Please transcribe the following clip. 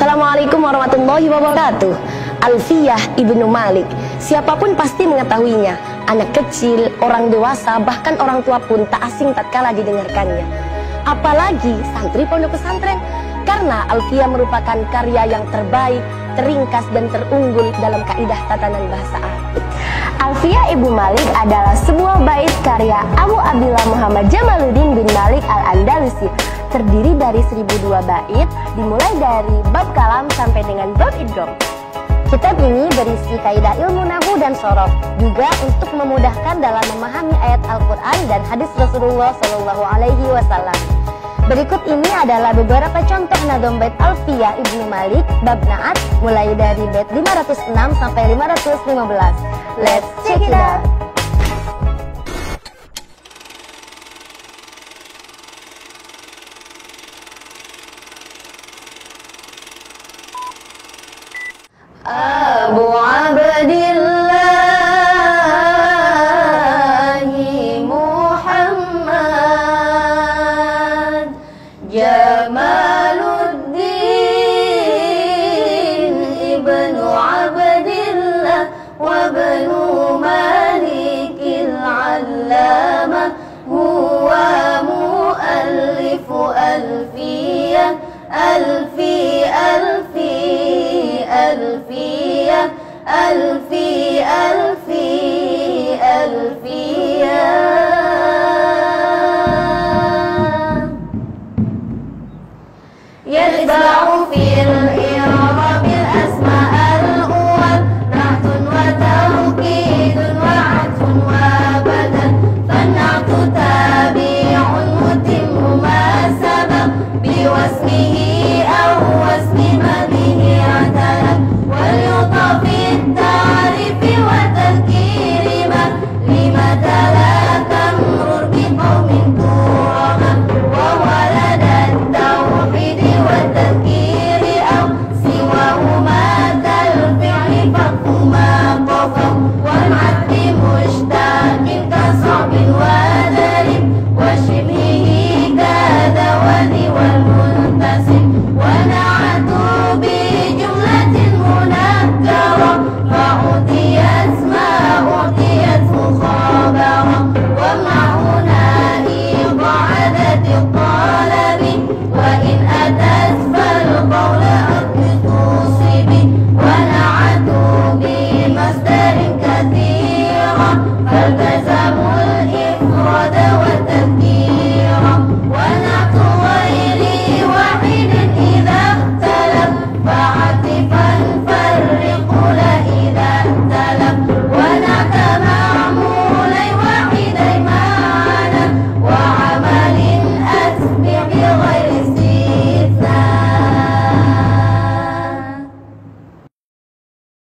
Assalamualaikum warahmatullahi wabarakatuh. Alfiyah Ibnu Malik. Siapapun pasti mengetahuinya. Anak kecil, orang dewasa, bahkan orang tua pun tak asing tatkala didengarkannya. Apalagi santri pondok pesantren. Karena Alfiyah merupakan karya yang terbaik, teringkas dan terunggul dalam kaidah tatanan bahasa Arab. Alfiyah Ibnu Malik adalah sebuah bait karya Abu Abdillah Muhammad Jamaluddin bin Malik Al-Andalusi. Terdiri dari 1002 bait, dimulai dari bab kalam sampai dengan bab idgham. Kitab ini berisi kaidah ilmu nahwu dan sorof, juga untuk memudahkan dalam memahami ayat Al-Quran dan hadis Rasulullah SAW. Berikut ini adalah beberapa contoh nadom bait Alfiyah Ibnu Malik bab Na'at, mulai dari bait 506 sampai 515. Let's check it out. Abu Abdillahi Muhammad Jamaluddin Ibnu Abdillah wa Ibnu Malikil Allamah, huwa muallifu Alfiyah يتبع في